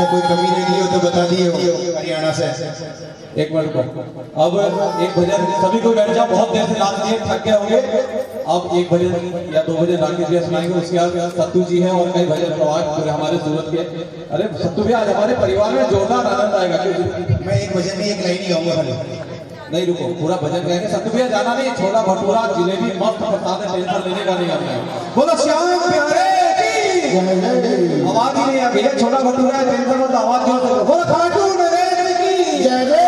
अच्छा कोई कमी नहीं हो तो बता दिए हरियाणा से। एक मिनट को अब एक भजन सभी को बैठ जाओ, बहुत देर से नाच दिए थक गए होंगे। अब एक भजन या दो भजन राकेश भैया सुनाएंगे, उसके बाद सत्तू जी है और कई भजन प्रवाह पूरे हमारे सूरत के। अरे सत्तू भैया आज हमारे परिवार में जोरदार आनंद आएगा। मैं एक भजन में एक लाइन ही गाऊंगा खाली, नहीं रुको पूरा भजन गाएंगे। सत्तू भैया जाना नहीं, छोला भटूरा जिलेबी मस्त प्रसाद है, टेंशन लेने का नहीं आता है। बोलो श्याम प्यारे की आवाज ही नहीं है भैया, छोला भटूरा है टेंशन मत, आवाज जोर से बोलो खाटू नरेंद्र की जय जय।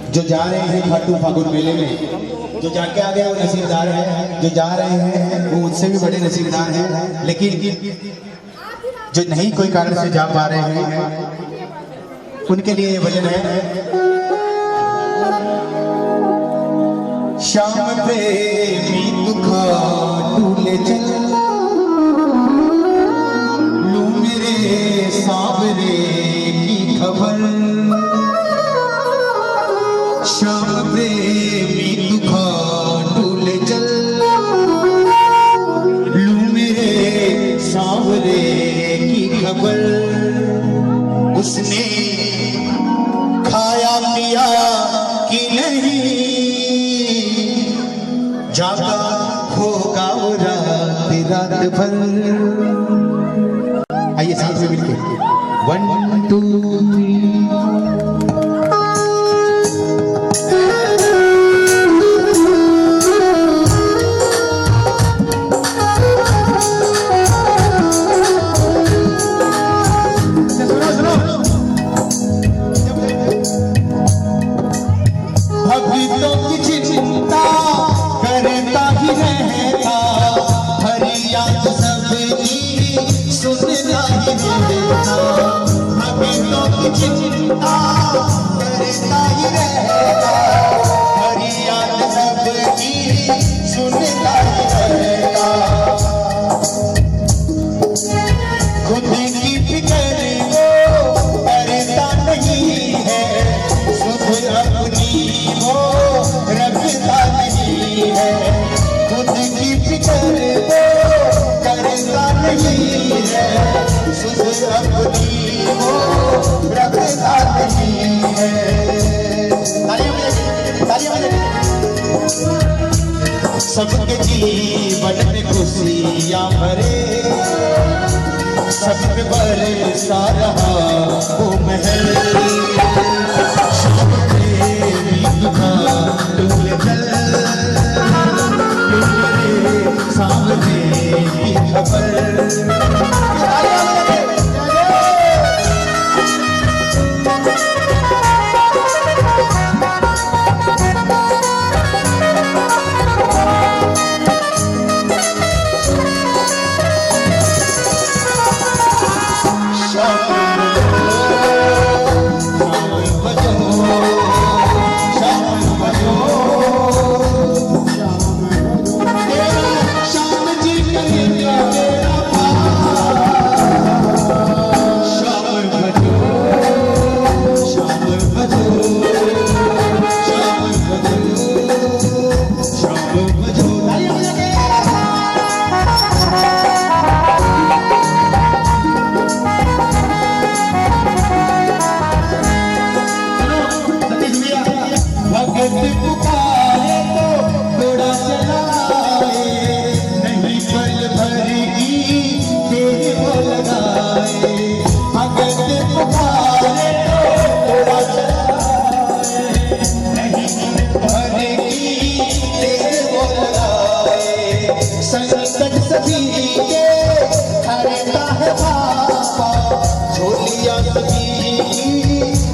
जो जा रहे हैं खाटू फागुन मेले में, जो जाके आ गए वो नसीबदार हैं, जो जा रहे हैं वो उससे भी बड़े नसीबदार हैं, लेकिन जो नहीं कोई कारण से जा पा रहे हैं उनके लिए ये भजन है। श्याम प्रेमी तू खाटू ले चल, लू मेरे सावरे की खबर। श्याम प्रेमी तू खाटू ले चल, लू मेरे सावरे की खबर। उसने खाया पिया कि नहीं, जागा होगा वो रात भर। आइए साथ में मिलके 1 2 3। चिंता करता ही रहेगा, हरी याद सबकी सुनता ही रहेगा। खुद की फिक्र वो करता नहीं है, सुध अपनी वो रखता नहीं है। खुद की फिक्र वो करता नहीं है, सुध अपनी वो रखता नहीं है। सबके जीवन में खुशियां भरे, सब पे बरसा रहा वो महल। श्याम प्रेमी तू खाटू ले चल, लू मेरे सावरे की खबर। संकट सभी के हरता है बाबा, झोलियां सभी की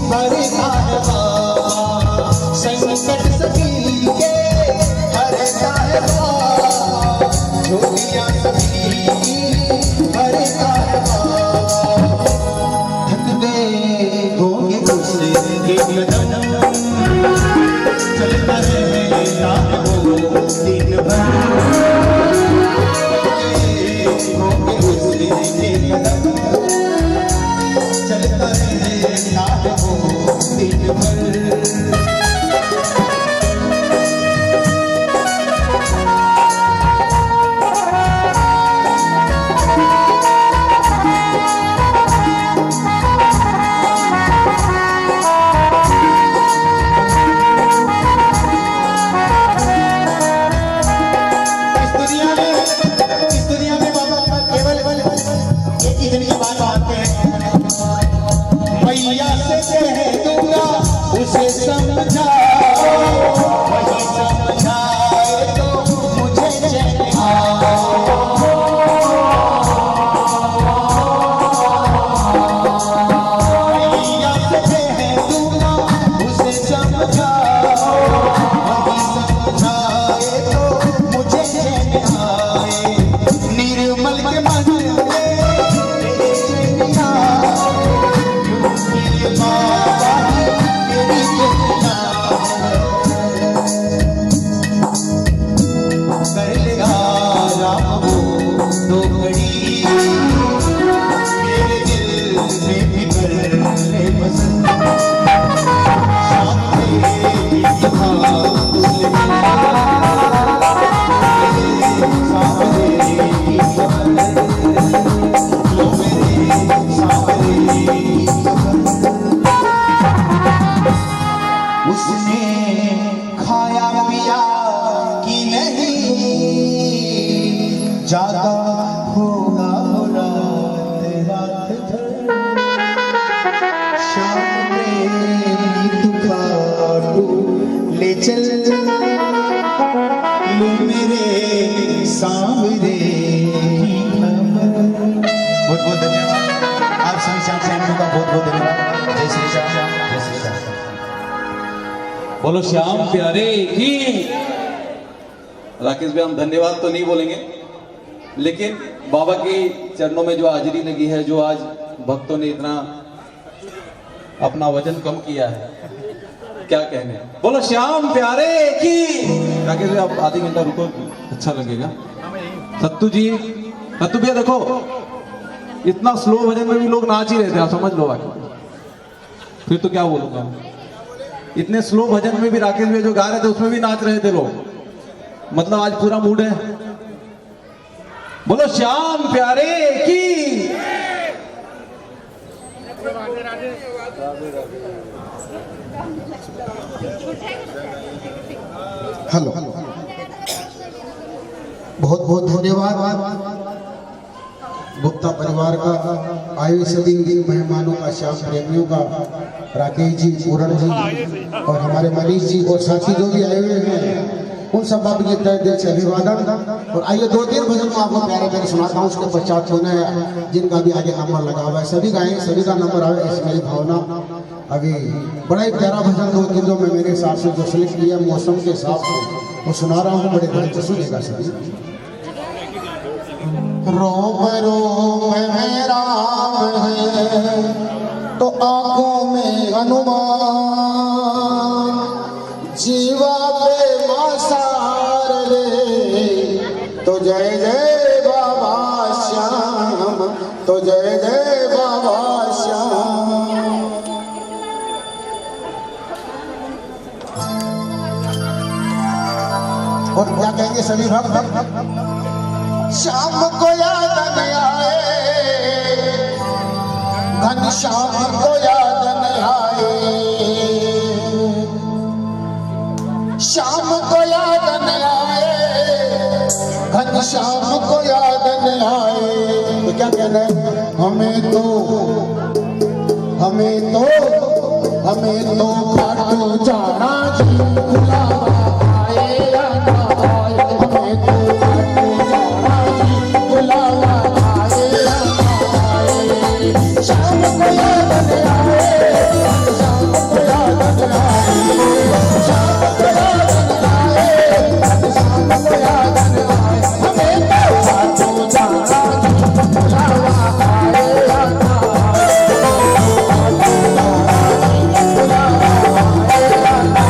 भरता है बाबा। संकट सभी के हरता है बाबा, झोलियां सभी की भरता है बाबा। थक गए होंगे दूसरे के कदम, चलता रहे रात को दिन भर। चलता है उसे समझाओ, वही समझाए तो मुझे चैन आए। मैया से कह दूंगा उसे समझाओ, वही समझाए तो मुझे चैन आए। निर्मल के मन में तेरे चैन आए, क्योंकि ये बाबा ही मेरी दुनिया है। कर ले आराम वो दो घड़ी, मेरे दिल में भी कर ले पसंद। शाम तेरी दुआ तुझे सावरे की खबर, लो मेरे सावरे की खबर। उसने खाया पिया कि नहीं, जागा होगा वो रात भर। शाम तेरी दुखाटू ले चल, लो मेरे सांवरे की खबर। बहुत बहुत धन्यवाद आप सभी श्याम सैनिकों का, बहुत बहुत धन्यवाद। जय श्री श्याम, जय श्री श्याम। बोलो श्याम प्यारे की। राकेश भाई, हम धन्यवाद तो नहीं बोलेंगे, लेकिन बाबा के चरणों में जो हाजिरी लगी है, जो आज भक्तों ने इतना अपना वजन कम किया है, क्या कहने। बोलो श्याम प्यारे की। राकेश भाई, आप आधे घंटा रुको, अच्छा लगेगा। सत्तू जी, सत्तू भैया देखो, इतना स्लो भजन में भी लोग नाच ही रहे थे, आप समझ लो भाई। फिर तो क्या बोलूंगा, इतने स्लो भजन में भी राकेश भाई जो गा रहे थे उसमें भी नाच रहे थे लोग। मतलब आज पूरा मूड है। बोलो श्याम प्यारे की। हेलो, बहुत बहुत धन्यवाद गुप्ता परिवार का, आए सभी मेहमानों का, श्याम प्रेमियों का, राकेश जी, पूरण जी और हमारे मनीष जी और साथी जो भी आए हुए हैं, उन सब बाप के तहे दिल से अभिवादन। और आइए 2-3 भजन को आपको प्यारे प्यारे सुनाता हूँ, उसके पश्चात होने जिनका भी आगे नंबर लगा हुआ है सभी गाएं, सभी का नंबर आवे, ऐसी मेरी भावना। अभी बड़ा ही प्यारा भजन 2-3 जो मैं मेरे हिसाब से जो सिलेक्ट किया मौसम के हिसाब से वो सुना रहा हूँ, बड़े ध्यान से सुनेगा सभी। रोम रोम में राम है तो आंखों में हनुमान, जीवा पे मासार ले तो जय जय बाबा श्याम, तो जय जय बाबा श्याम। और क्या कहेंगे सभी भक्त, श्याम को याद न आए, घनश्याम को याद न आए, श्याम को याद न आए, घनश्याम को याद न आए। तो क्या कहना है, हमें तो खाटू जाना जी बुलावा आए या ना आए, हमें तो खाटू जाना जी बुलावा आए या ना आए। शाम को याद न आए, शाम को याद न आए, शाम को याद न आए, शाम को याद न आए, हमें तो खाटू जाना जी बुलावा आए या ना आए, बुलावा आए या ना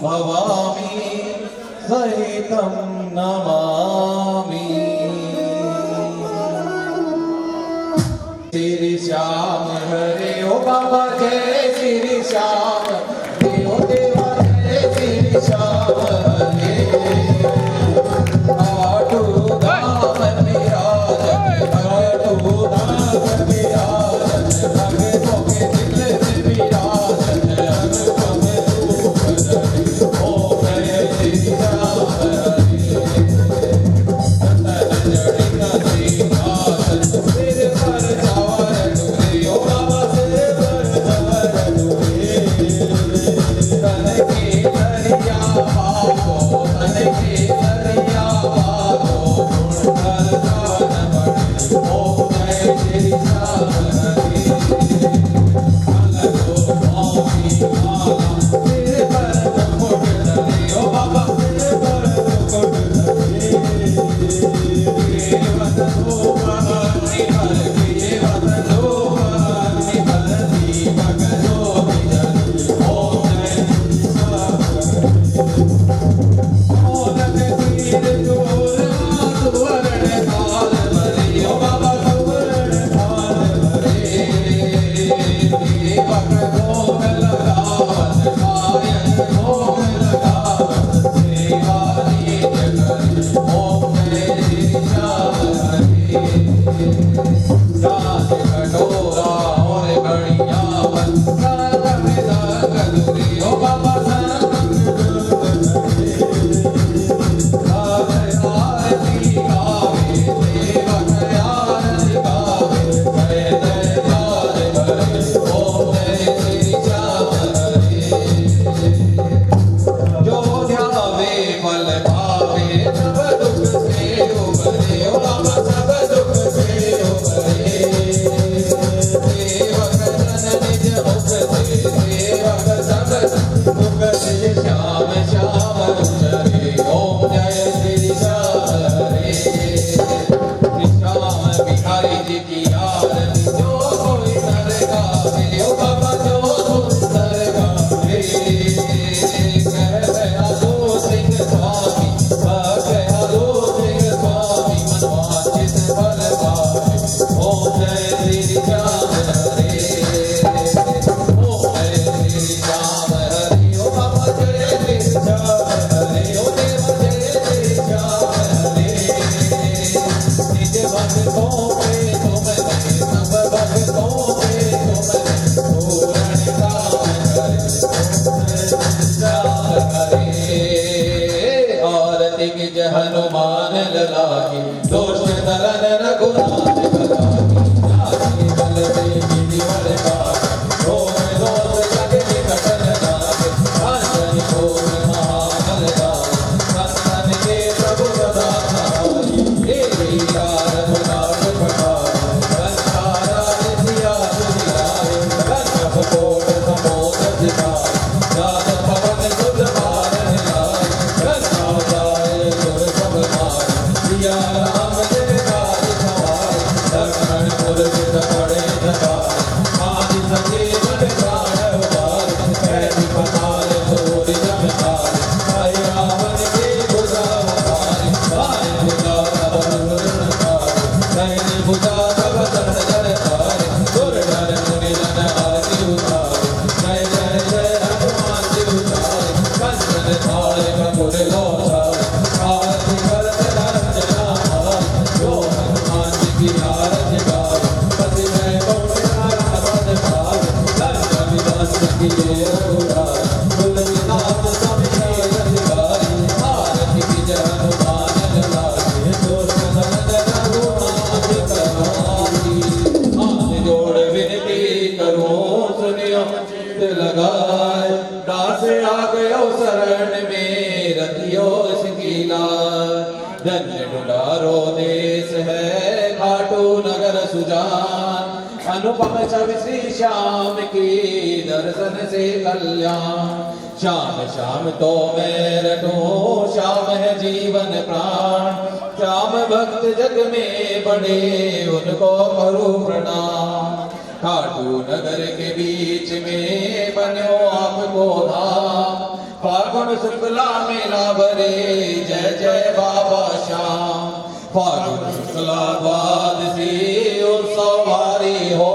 भवामि सहितं नमामि। श्री श्याम हरे ओ बाबा जय श्री श्याम देव देवा जय श्री श्याम हरे आठू धाम विराज आठू धाम विराज भक्तों के दिल में विराज अनुपम रूप धरे ओ जय श्री श्याम हरे जड़ित सिंहासन सिर पर चावर डुरे ओ बाबा सिर पर चावर डुरे तन के दरिया पाको तन के दरिया पाको गुण गान बड़े ओ जय श्री श्याम हरे अलगो स्वामी माला सिर पर मुकुट धरे ओ बाबा सिर पर मुकुट धरे हनुमान लला की दोष दलन रघुनाथ कला की बल देवी बल का रोम रोम जगति कटन लागे आंजन भोग महाबल दाई संतन के प्रभु सदा सहाई देवी रघुनाथ पठाई संसारा सिया सुनियाए कन्हप कोट समोद सिखाए राज पवन सुध पारन लाए कन्हा जाए सुर सब मारे सिया राम जय काज सवारे लक्ष्मण पुरजित बड़े जगाए आदि संजीवन प्राण उबारे कैसी पताल सूरि जमतारे आए रावण के भुजा उतारे आए भुजा तब सुर तारे नैनी भुजा तब चरण जर तारे सुर नर मुनि जन आरती उतारे जय जय जय हनुमान जी उतारे कंचन थारे कपूर लोचारे आरती करत धर्म जना जो हनुमान जी की आरती गाए पति मैं कौन तारा पद पाए धर्म विदास किए रघुराई तुलसीदास स्वामी के अधिकारी आरती की जय हनुमान लागे दोष दलन रघुनाथ कहाई हाथ जोड़ विनती करूं सुनियो दिल लगाए दास आ गयो शरण में रतियो सिंगीला धन्य ढूंढारो देश है खाटू नगर सुजान अनुपम छवि श्री श्याम की दर्शन से कल्याण श्याम श्याम तो मैं रटूं श्याम है जीवन प्राण श्याम भक्त जग में बड़े उनको करूं प्रणाम खाटू नगर के बीच में बनो आपको धाम फागुन फागुन शुक्ला मेला भरे जय जय बाबा श्याम। फागुन शुक्ला द्वादशी उत्सव भारी हो,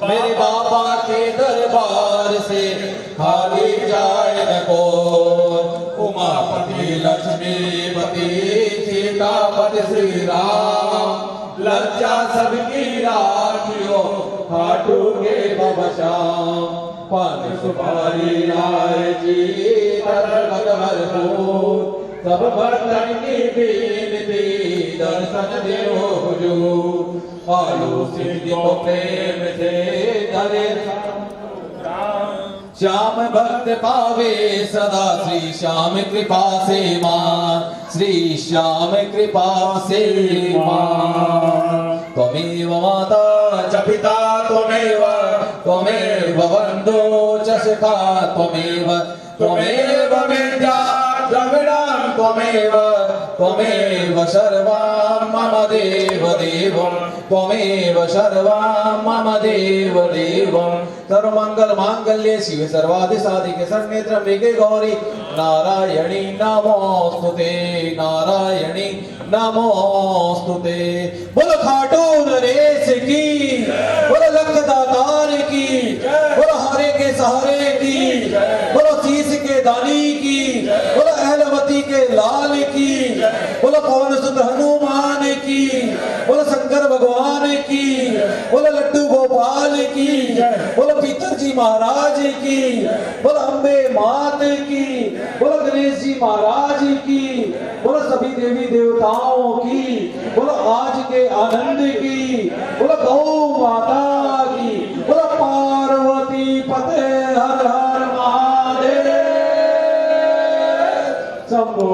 मेरे बाबा के दरबार से खाली जाए न को। उमापति लक्ष्मीपति सीतापति श्री राम, लज्जा सबकी राखियो खाटू के बाबा श्याम। पान सुपारी लाए जी तरगत भरपूर, सब भक्तन की बीनती दर्शन देओ हुजूर। आलो सिद्धि को प्रेम से धरे श्याम भक्त पावे सदा, श्री श्याम कृपा से मां, श्री श्याम कृपा से मां। त्वमेव माता च पिता त्वमेव, त्वमेव बन्धो च सखा त्वमेव, त्वमेव विद्या द्रविणं त्वमेव, त्वमेव सर्वं मम देव देवं, त्वमेव सर्वं मम देव देवं। सर्वमंगल मांगल्ये शिवे सर्वादि साधिके शरण्ये त्र्यंबके गौरी नारायणी नमोस्तुते, नारायणी नमोस्तुते। बोलो खाटू नरेश की, बोलो लख दातार की, बोलो हारे के सहारे की, बोलो शीश के दानी की, बोलो अहलवती के लाल की, बोलो पवन सुत हनुमान की, बोलो शंकर भगवान की, बोलो लड्डू गोपाल की, बोलो पीतर जी महाराज की, बोलो अम्बे मात की, बोलो गणेश जी महाराज की, बोलो सभी देवी देवताओं की, बोलो आज के आनंद की, बोलो गौ माता की, बोलो पार्वती पते हर हर महादेव शंभो।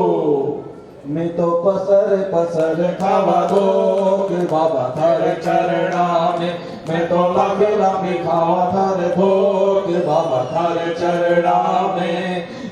मैं तो पसर पसर खावा भोग बाबा थारे चरणा में, मैं तो लंबी लंबी खावा थारे भोग बाबा थारे चरणा में।